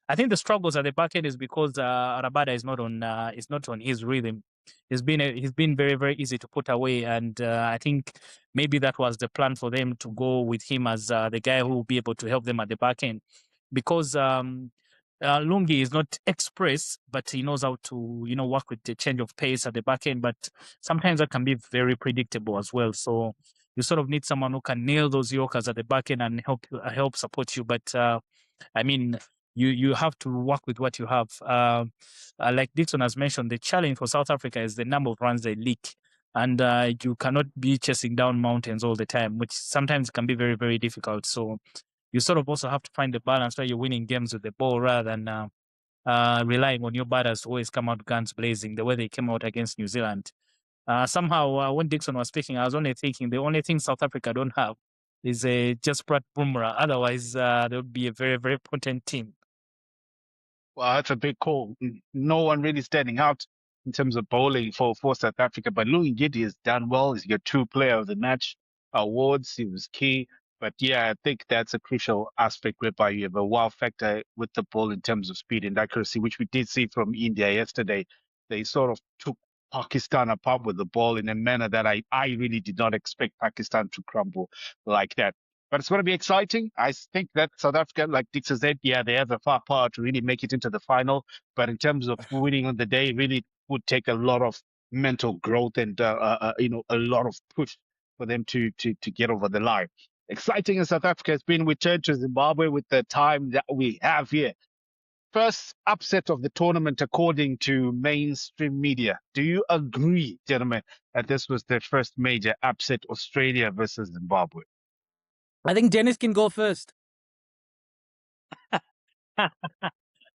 I think the struggles at the back end is because Rabada is not on his rhythm. He's been very, very easy to put away, and I think maybe that was the plan for them to go with him as the guy who will be able to help them at the back end, because Lungi is not express, but he knows how to work with the change of pace at the back end. But sometimes that can be very predictable as well. So you sort of need someone who can nail those Yorkers at the back end and help support you. But I mean, you have to work with what you have. Like Dixon has mentioned, the challenge for South Africa is the number of runs they leak. And you cannot be chasing down mountains all the time, which sometimes can be very, very difficult. So you sort of also have to find the balance where you're winning games with the ball rather than relying on your batters to always come out guns blazing the way they came out against New Zealand. Somehow, when Dixon was speaking, I was only thinking the only thing South Africa don't have is a Jasprat Bumrah. Otherwise, there would be a very, very potent team. Well, that's a big call. No one really standing out in terms of bowling for South Africa. But Louis Ngidi has done well. He's got 2 Player of the Match awards. He was key. But yeah, I think that's a crucial aspect whereby you have a wow factor with the ball in terms of speed and accuracy, which we did see from India yesterday. They sort of took Pakistan apart with the ball in a manner that I really did not expect Pakistan to crumble like that. But it's going to be exciting. I think that South Africa, like Dixon said, yeah, they have a far power to really make it into the final. But in terms of winning on the day, really would take a lot of mental growth and a lot of push for them to get over the line. Exciting as South Africa has been, we turn to Zimbabwe with the time that we have here. First upset of the tournament, according to mainstream media. Do you agree, gentlemen, that this was the first major upset, Australia versus Zimbabwe? I think Denis can go first.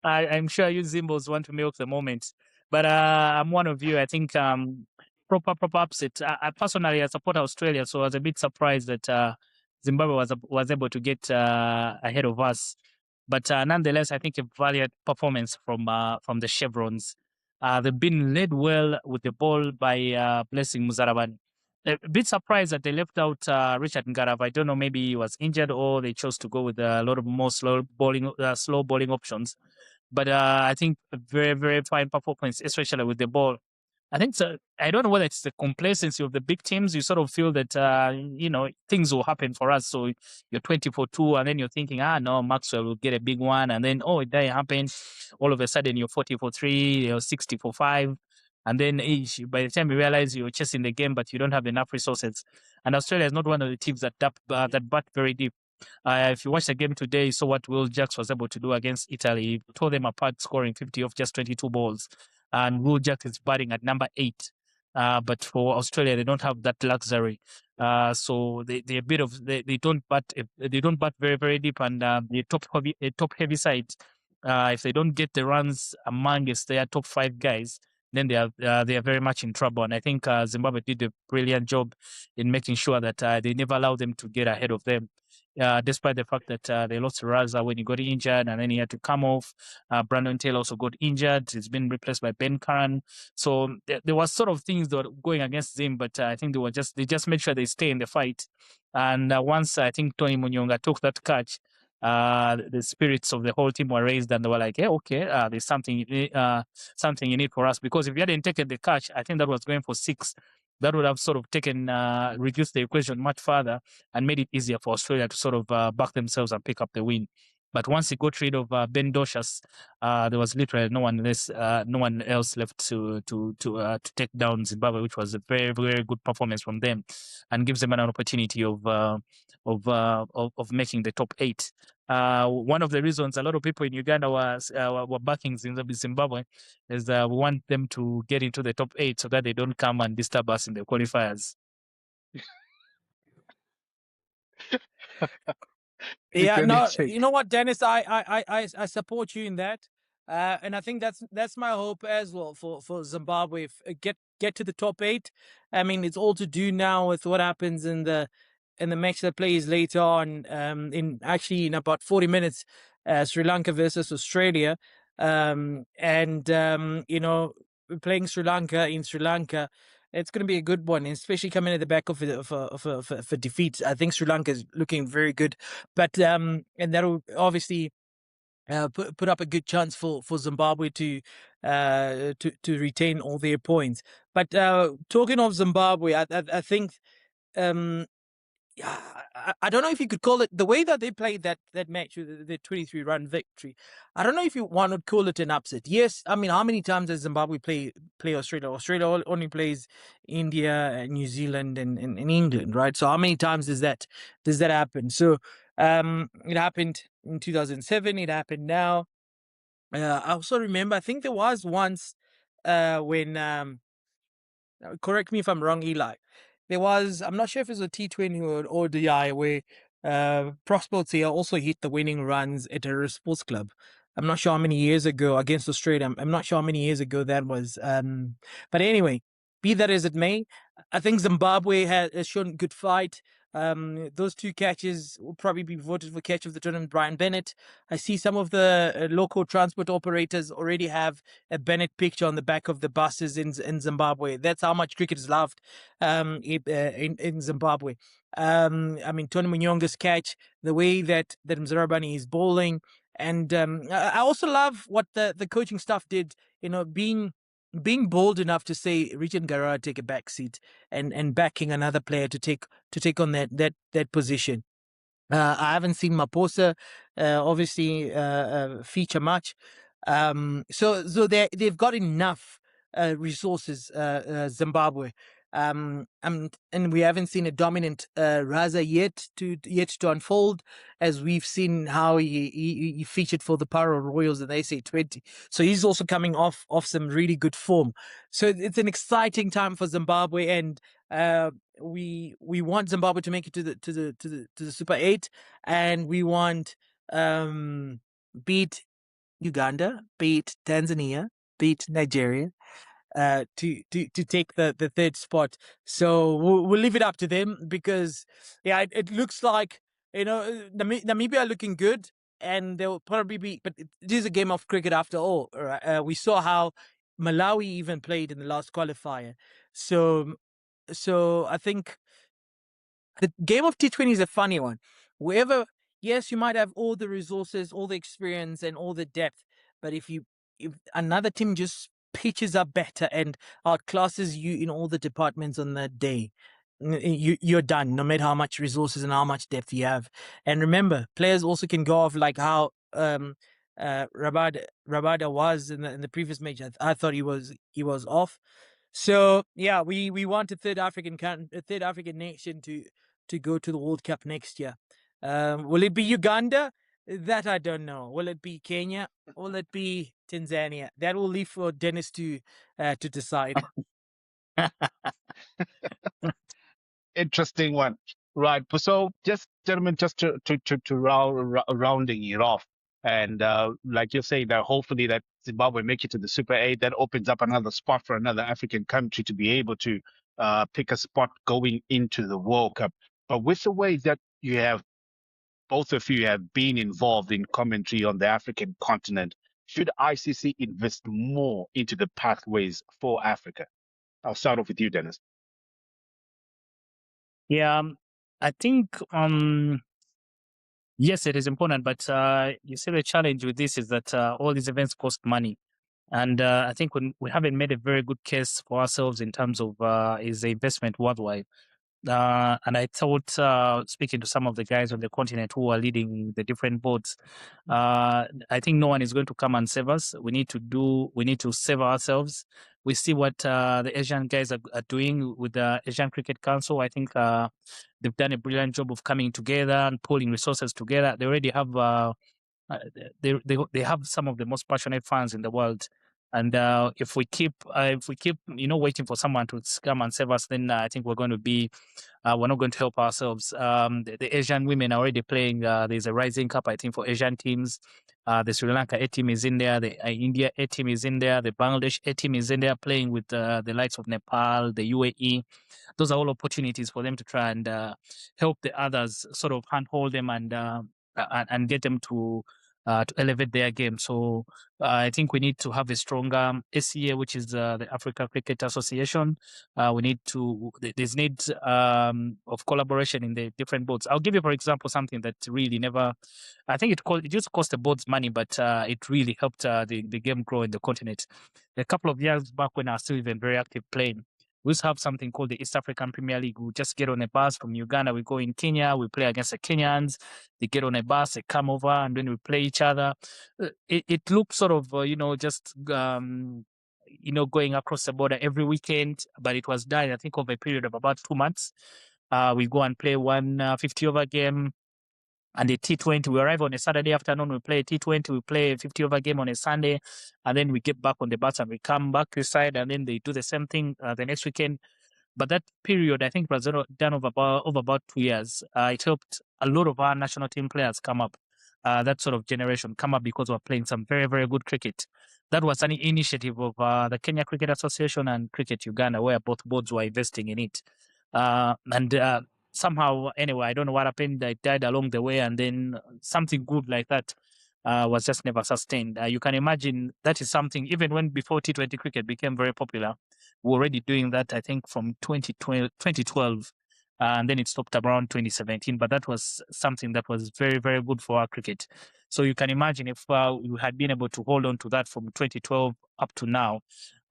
I'm sure you Zimbos want to milk the moment, but I'm one of you. I think proper upset. I personally, I support Australia, so I was a bit surprised that Zimbabwe was able to get ahead of us. But nonetheless, I think a valiant performance from the Chevrons. They've been led well with the ball by Blessing Muzaraban. A bit surprised that they left out Richard Ngarav. I don't know, maybe he was injured or they chose to go with a lot of more slow bowling options. But I think a very, very fine performance, especially with the ball. I think so. I don't know whether it's the complacency of the big teams. You sort of feel that, things will happen for us. So you're 20-2, and then you're thinking, no, Maxwell will get a big one. And then, it didn't happen. All of a sudden, you're 40-3, you're 60-5. And then by the time you realize you're chasing the game, but you don't have enough resources. And Australia is not one of the teams that bat very deep. If you watch the game today, you saw what Will Jacks was able to do against Italy. He tore them apart, scoring 50 off just 22 balls. And Will Jacks is batting at number 8. But for Australia, they don't have that luxury. So they don't bat very, very deep, and the top heavy side. If they don't get the runs amongst their top 5 guys, then they are very much in trouble. And I think Zimbabwe did a brilliant job in making sure that they never allowed them to get ahead of them. Despite the fact that they lost Raza when he got injured and then he had to come off. Brandon Taylor also got injured. He's been replaced by Ben Curran. So there was sort of things that were going against them, but I think they just made sure they stay in the fight. And once I think Tony Munyonga took that catch, the spirits of the whole team were raised and they were like, yeah, okay, there's something you need for us. Because if you hadn't taken the catch, I think that was going for 6. That would have sort of reduced the equation much further and made it easier for Australia to sort of back themselves and pick up the win. But once he got rid of Ben Doshas, there was literally no one else left to take down Zimbabwe, which was a very, very good performance from them, and gives them an opportunity of making the top 8. One of the reasons a lot of people in Uganda were backing Zimbabwe is we want them to get into the top 8 so that they don't come and disturb us in the qualifiers. Yeah, no, you know what, Dennis, I support you in that, and I think that's my hope as well for Zimbabwe. Get to the top 8. I mean, it's all to do now with what happens in the match that plays later on. In about 40 minutes, Sri Lanka versus Australia, you know, playing Sri Lanka in Sri Lanka. It's going to be a good one, especially coming at the back of a defeat. I think Sri Lanka is looking very good, but and that'll obviously put up a good chance for Zimbabwe to retain all their points. But talking of Zimbabwe, I think I don't know if you could call it the way that they played that match with the 23-run victory. I don't know if one would call it an upset. Yes, I mean, how many times does Zimbabwe play Australia? Australia only plays India, New Zealand, and England, right? So how many times does that happen? So it happened in 2007. It happened now. I also remember. I think there was once when. Correct me if I'm wrong, Eli. There was, I'm not sure if it was a T20 or an ODI where Prosper here also hit the winning runs at a sports club. I'm not sure how many years ago against Australia. I'm not sure how many years ago that was. But anyway, be that as it may, I think Zimbabwe has shown good fight. Those 2 catches will probably be voted for catch of the tournament. Brian Bennett. I see some of the local transport operators already have a Bennett picture on the back of the buses in Zimbabwe. That's how much cricket is loved in Zimbabwe. I mean, Tony Munyonga's catch, the way that Mzarabani is bowling, and I also love what the coaching staff did. You know, being bold enough to say Richard Garara take a back seat and backing another player to take on that position. I haven't seen Maposa obviously feature much. So they've got enough resources, Zimbabwe. And we haven't seen a dominant Raza yet to unfold, as we've seen how he featured for the Paro Royals in the SA20. So he's also coming off some really good form. So it's an exciting time for Zimbabwe, and we want Zimbabwe to make it to the Super 8, and we want beat Uganda, beat Tanzania, beat Nigeria, to take the 3rd spot. So we'll leave it up to them, because it looks like, you know, Namibia are looking good, and they'll probably be, but it is a game of cricket after all. Right? We saw how Malawi even played in the last qualifier. So I think the game of T20 is a funny one. Yes, you might have all the resources, all the experience, and all the depth, but if another team just pitches up better and outclasses you in all the departments on that day, you're done, no matter how much resources and how much depth you have. And remember, players also can go off, like how Rabada was in the previous match. I thought he was off. So yeah, we want a third African nation to go to the World Cup next year. Will it be Uganda? That I don't know. Will it be Kenya? Will it be Tanzania? That will leave for Denis to decide. Interesting one. Right. So just, gentlemen, just to rounding it off. And like you're saying, that hopefully that Zimbabwe make it to the Super 8, that opens up another spot for another African country to be able to pick a spot going into the World Cup. But with the way that you have, both of you have been involved in commentary on the African continent, should ICC invest more into the pathways for Africa? I'll start off with you, Dennis. Yeah, I think yes, it is important, but you see the challenge with this is that all these events cost money. And I think we haven't made a very good case for ourselves in terms of is the investment worthwhile. And I thought, speaking to some of the guys on the continent who are leading the different boards, I think no one is going to come and save us. We need to save ourselves. We see what the Asian guys are doing with the Asian Cricket Council. I think they've done a brilliant job of coming together and pulling resources together. They already have they have some of the most passionate fans in the world. And if we keep waiting for someone to come and save us, then I think we're going to be we're not going to help ourselves. The Asian women are already playing. There's a Rising Cup, I think, for Asian teams. The Sri Lanka A team is in there. The India A team is in there. The Bangladesh A team is in there, playing with the likes of Nepal, the UAE. Those are all opportunities for them to try and help the others, sort of handhold them and get them to elevate their game. So I think we need to have a stronger ACA, which is the Africa Cricket Association. There's need of collaboration in the different boards. I'll give you, for example, something that really never, I think it just cost the boards money, but it really helped the game grow in the continent. A couple of years back when I was still even very active playing, we used to have something called the East African Premier League. We just get on a bus from Uganda, we go in Kenya, we play against the Kenyans. They get on a bus, they come over, and then we play each other. It looks sort of, just going across the border every weekend, but it was done, I think, over a period of about 2 months. We go and play one 50-over game. And the T20, we arrive on a Saturday afternoon, we play a T20, we play a 50-over game on a Sunday, and then we get back on the bus and we come back this side, and then they do the same thing the next weekend. But that period, I think, was done over about 2 years. It helped a lot of our national team players come up, that sort of generation come up because we're playing some very, very good cricket. That was an initiative of the Kenya Cricket Association and Cricket Uganda, where both boards were investing in it. And somehow, anyway, I don't know what happened. I died along the way, and then something good like that was just never sustained. You can imagine that is something, even when before T20 cricket became very popular, we were already doing that, I think, from 2012, and then it stopped around 2017. But that was something that was very, very good for our cricket. So you can imagine if we had been able to hold on to that from 2012 up to now,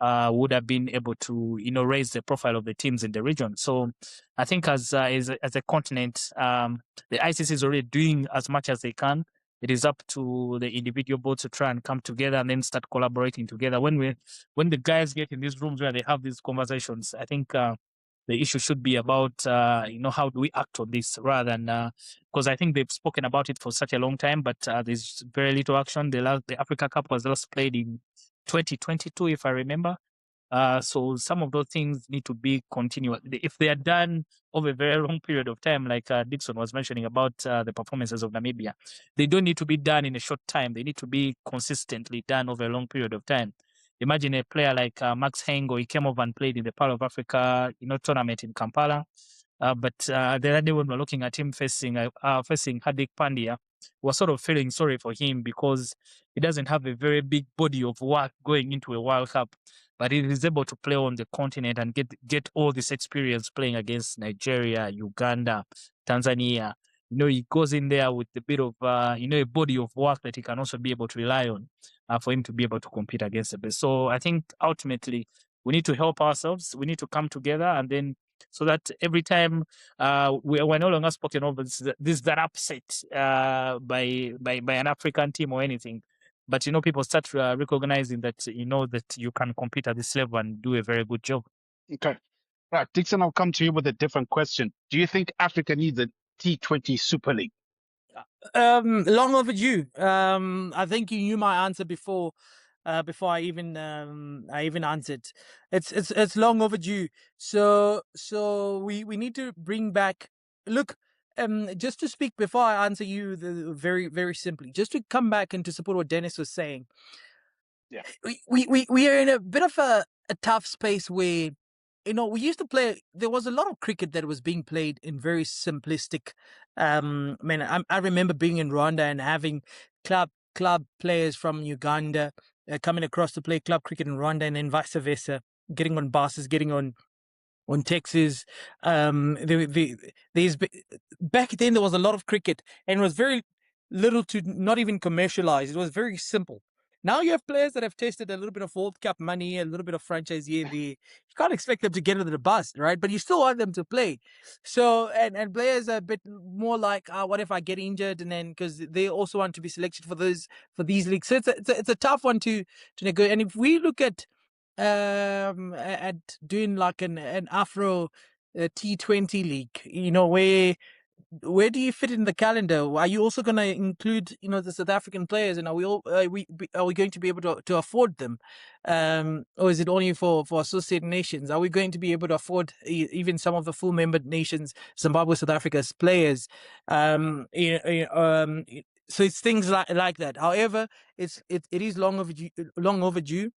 would have been able to, raise the profile of the teams in the region. So I think as a continent, the ICC is already doing as much as they can. It is up to the individual boards to try and come together and then start collaborating together. When the guys get in these rooms where they have these conversations, I think the issue should be about how do we act on this, rather than because I think they've spoken about it for such a long time, but there's very little action. The Africa Cup was last played in 2022, if I remember. So some of those things need to be continuous. If they are done over a very long period of time, like Dixon was mentioning about the performances of Namibia, they don't need to be done in a short time. They need to be consistently done over a long period of time. Imagine a player like Max Hengo. He came over and played in the Pearl of Africa, tournament in Kampala. But the other day when we're looking at him facing Hardik Pandya, we're sort of feeling sorry for him because he doesn't have a very big body of work going into a World Cup, but he is able to play on the continent and get all this experience playing against Nigeria, Uganda, Tanzania. He goes in there with a bit of, a body of work that he can also be able to rely on for him to be able to compete against the best. So I think ultimately we need to help ourselves. We need to come together, and then so that every time we're no longer spoken of as that upset by an African team or anything. But people start recognizing that that you can compete at this level and do a very good job. Okay. Right, Dixon, I'll come to you with a different question. Do you think Africa needs a T20 Super League? Long overdue. I think you knew my answer before I even answered. It's long overdue. So we need to bring back. Look, just to speak before I answer you very, very simply, just to come back and to support what Dennis was saying. Yeah. We are in a bit of a tough space where, we used to play. There was a lot of cricket that was being played in very simplistic. I remember being in Rwanda and having club players from Uganda coming across to play club cricket in Rwanda, and then vice versa, getting on buses, getting on Texas. There's back then there was a lot of cricket, and it was very little to not even commercialized. It was very simple. Now you have players that have tasted a little bit of World Cup money, a little bit of franchise here and there. You can't expect them to get into the bus, right? But you still want them to play. So, and players are a bit more like, what if I get injured? And then, because they also want to be selected for these leagues. So it's a tough one to negotiate. And if we look at doing like an Afro T20 league, where do you fit in the calendar? Are you also going to include the South African players, and are we going to be able to afford them, or is it only for associated nations? Are we going to be able to afford even some of the full member nations, Zimbabwe, South Africa's players? So it's things like that. However, it is long overdue.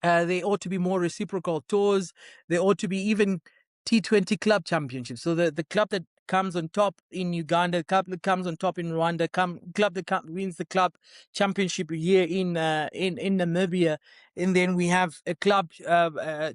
There ought to be more reciprocal tours. There ought to be even T20 club championships. So the club that comes on top in Uganda, the club that comes on top in Rwanda, club that wins the club championship here in Namibia, and then we have a club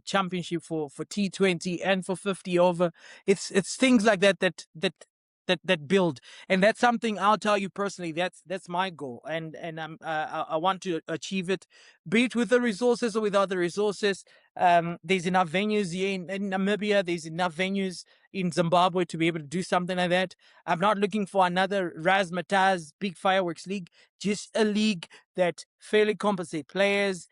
championship for T20 and for 50 over. It's things like that build, and that's something I'll tell you personally. That's my goal, and I want to achieve it, be it with the resources or without the resources. There's enough venues here in Namibia. There's enough venues in Zimbabwe to be able to do something like that. I'm not looking for another Razzmatazz big fireworks league, just a league that fairly compensate players,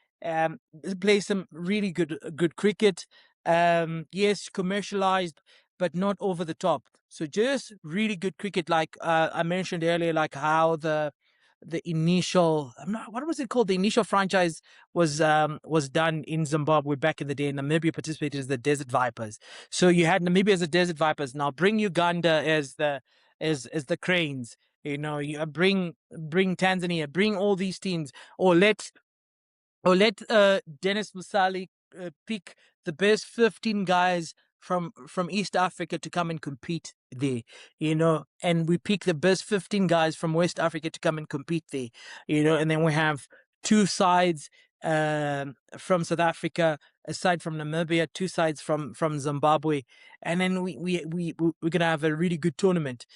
play some really good cricket. Yes, commercialized, but not over the top. So just really good cricket, like I mentioned earlier, like how the initial, what was it called? The initial franchise was done in Zimbabwe back in the day. Namibia participated as the Desert Vipers. So you had Namibia as the Desert Vipers. Now bring Uganda as the Cranes. You bring Tanzania, bring all these teams, or let Denis Musali pick the best 15 guys from East Africa to come and compete there, and we pick the best 15 guys from West Africa to come and compete there, and then we have two sides from South Africa, a side from Namibia, two sides from Zimbabwe, and then we're gonna have a really good tournament.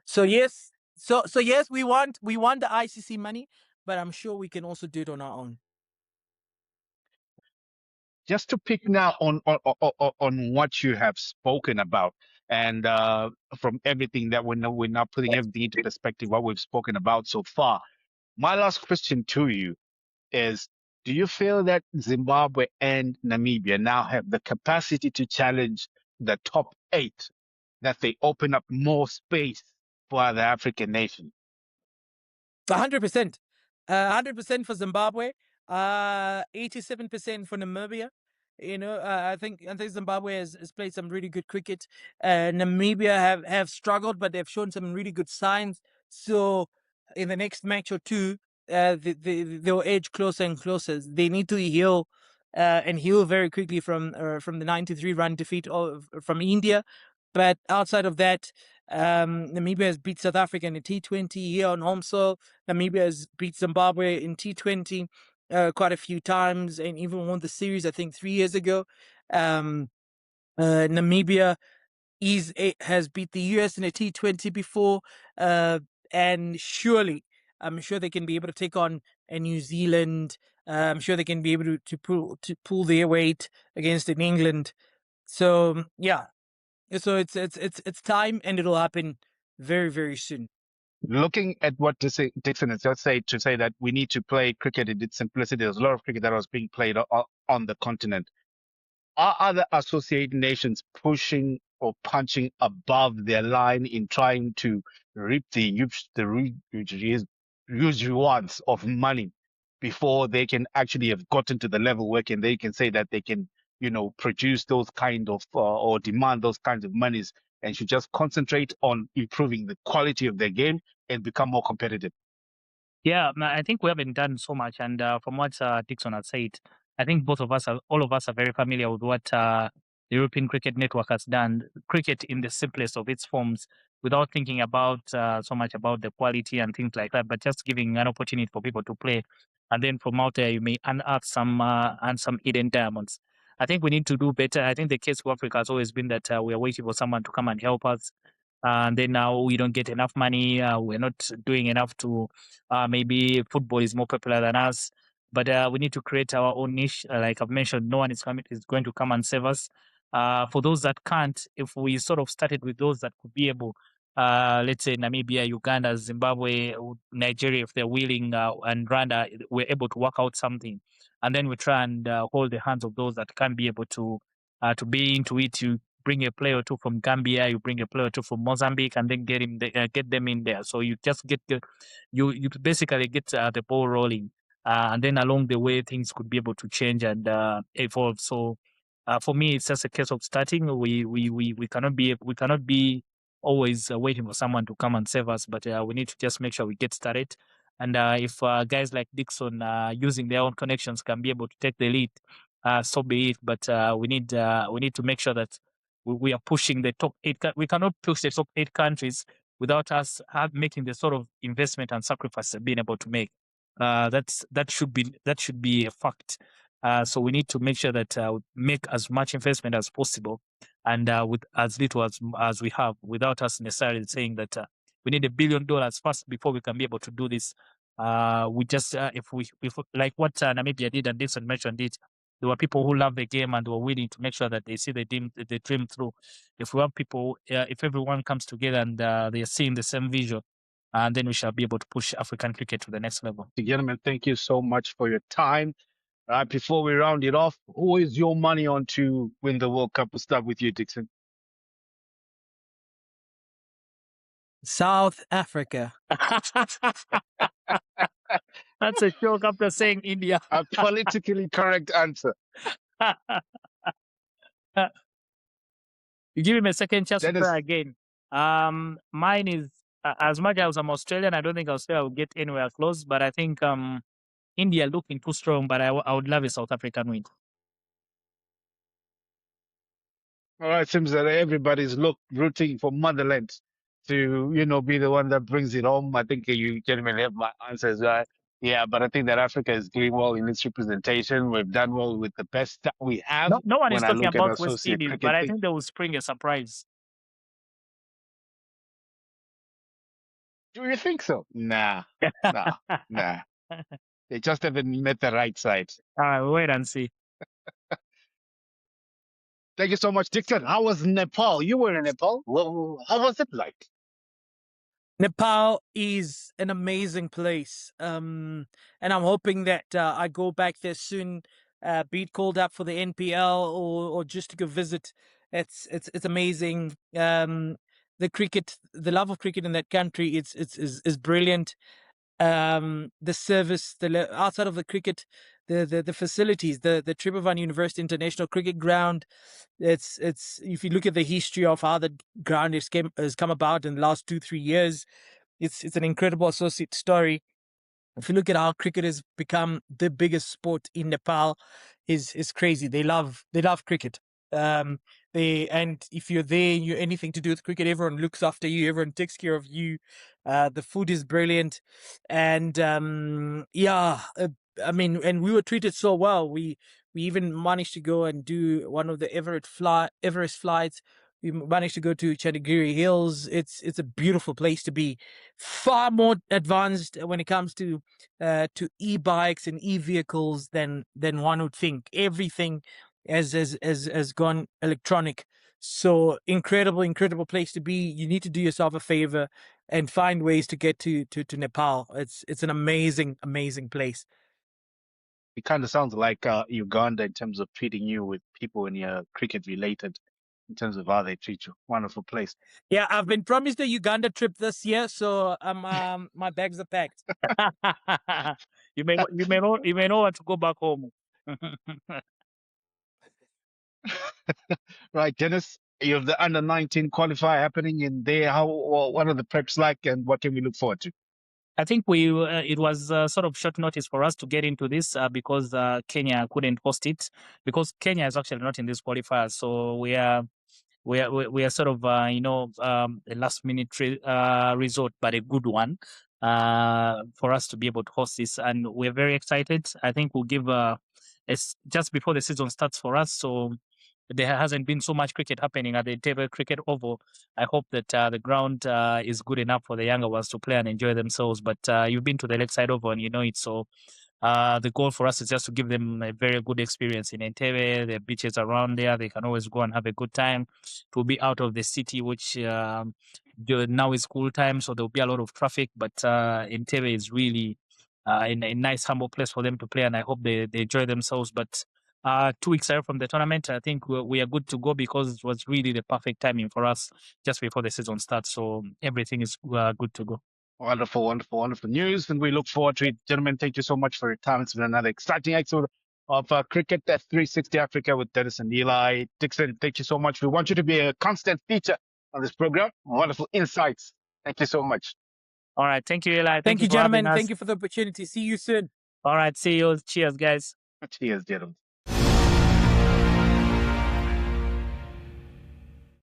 So yes, yes, we want the ICC money, but I'm sure we can also do it on our own. Just to pick now on what you have spoken about, and from everything that we're now putting everything into perspective, what we've spoken about so far. My last question to you is: do you feel that Zimbabwe and Namibia now have the capacity to challenge the top 8, that they open up more space for other African nations? 100%. 100% for Zimbabwe. 87% for Namibia. I think Zimbabwe has played some really good cricket. Namibia have struggled, but they've shown some really good signs. So in the next match or two, they'll edge closer and closer. They need to heal and heal very quickly from the 93-run defeat from India. But outside of that, Namibia has beat South Africa in the T20 here on home soil. Namibia has beat Zimbabwe in T20 quite a few times, and even won the series, I think, 3 years ago. Namibia has beat the US in a T20 before, and surely, I'm sure they can be able to take on a New Zealand. I'm sure they can be able to pull their weight against in England. So yeah, so it's time, and it'll happen very, very soon. Looking at what Dixon has just said, to say that we need to play cricket in its simplicity, there's a lot of cricket that was being played on the continent. Are other associated nations pushing or punching above their line in trying to reap the huge rewards of money before they can actually have gotten to the level where they can say that they can, produce those kind of or demand those kinds of monies and should just concentrate on improving the quality of their game and become more competitive. Yeah, I think we haven't done so much. And from what Dixon has said, I think all of us are very familiar with what the European Cricket Network has done. Cricket in the simplest of its forms, without thinking about so much about the quality and things like that, but just giving an opportunity for people to play. And then from out there, you may unearth some hidden diamonds. I think we need to do better. I think the case for Africa has always been that we are waiting for someone to come and help us. And then now we don't get enough money. We're not doing enough to maybe football is more popular than us, but we need to create our own niche. Like I've mentioned, no one is going to come and save us. For those that can't, if we sort of started with those that could be able, let's say Namibia, Uganda, Zimbabwe, Nigeria, if they're willing, and Rwanda, we're able to work out something, and then we try and hold the hands of those that can't be able to be into it. You bring a player or two from Gambia, you bring a player or two from Mozambique, and then get them in there. So you just get you basically get the ball rolling, and then along the way things could be able to change and evolve. So for me, it's just a case of starting. We cannot be always waiting for someone to come and save us, but we need to just make sure we get started. And if guys like Dixon using their own connections can be able to take the lead, so be it. But we need to make sure that we are pushing the top 8. We cannot push the top 8 countries without us making the sort of investment and sacrifice being able to make. That should be a fact. So we need to make sure that we make as much investment as possible, and with as little as we have, without us necessarily saying that we need $1 billion first before we can be able to do this. We just if like what Namibia did, and Dixon mentioned it, there were people who love the game and were willing to make sure that they see the dream through. If we have people, if everyone comes together and they are seeing the same vision, and then we shall be able to push African cricket to the next level. Gentlemen, thank you so much for your time. Before we round it off, who is your money on to win the World Cup? We'll start with you, Dixon. South Africa. That's a joke after saying India. A politically correct answer. You give him a second chance Dennis. to try again. Mine is as much as I'm Australian, I don't think Australia will get anywhere close, but I think India looking too strong, but I would love a South African win. All right, seems that everybody's rooting for motherland to, be the one that brings it home. I think you gentlemen have my answers right. Yeah, but I think that Africa is doing well in its representation. We've done well with the best that we have. No one is when I talking look at about West associate Indies, cricket but I thing. think they will spring a surprise. Do you think so? Nah. They just haven't met the right side. Wait and see. Thank you so much, Dixon. How was Nepal? You were in Nepal. Well, how was it like? Nepal is an amazing place, and I'm hoping that I go back there soon. Be it called up for the NPL or just to go visit. It's amazing. The cricket, the love of cricket in that country, is brilliant. The service, outside of the cricket, the facilities, the Tribhuvan University International Cricket Ground. It's if you look at the history of how the ground has come about in the last 2-3 years, it's an incredible associate story. If you look at how cricket has become the biggest sport in Nepal, is crazy. They love cricket. And if you're there, you're anything to do with cricket, everyone looks after you, everyone takes care of you. The food is brilliant, and I mean, and we were treated so well. We even managed to go and do one of the Everest flights. We managed to go to Chandigarh Hills. It's a beautiful place to be. Far more advanced when it comes to e-bikes and e-vehicles than one would think. Everything has gone electronic. So incredible place to be. You need to do yourself a favor and find ways to get to Nepal. It's an amazing place. It kind of sounds like Uganda in terms of treating you with people when you're cricket related, in terms of how they treat you. Wonderful place. Yeah, I've been promised a Uganda trip this year, so my bags are packed. You may know what to go back home. Right, Denis. You have the under-19 qualifier happening in there. What are the preps like, and what can we look forward to? I think it was sort of short notice for us to get into this because Kenya couldn't host it, because Kenya is actually not in this qualifier. So we are sort of a last minute resort, but a good one for us to be able to host this, and we're very excited. I think we'll give it's just before the season starts for us, so there hasn't been so much cricket happening at the Entebbe Cricket Oval. I hope that the ground is good enough for the younger ones to play and enjoy themselves. But you've been to the Lakeside Oval and you know it, so the goal for us is just to give them a very good experience in Entebbe. The beaches around there, they can always go and have a good time. To be out of the city, which now is school time, so there'll be a lot of traffic. But Entebbe is really in a nice, humble place for them to play, and I hope they enjoy themselves. But 2 weeks away from the tournament, I think we are good to go, because it was really the perfect timing for us just before the season starts. So everything is good to go. Wonderful, wonderful, wonderful news. And we look forward to it. Gentlemen, thank you so much for your time. It's been another exciting episode of Cricket at 360 Africa with Denis and Eli. Dixon, thank you so much. We want you to be a constant feature on this program. Wonderful insights. Thank you so much. All right. Thank you, Eli. Thank you, for having gentlemen. us. Thank you for the opportunity. See you soon. All right. See you. Cheers, guys. Cheers, gentlemen.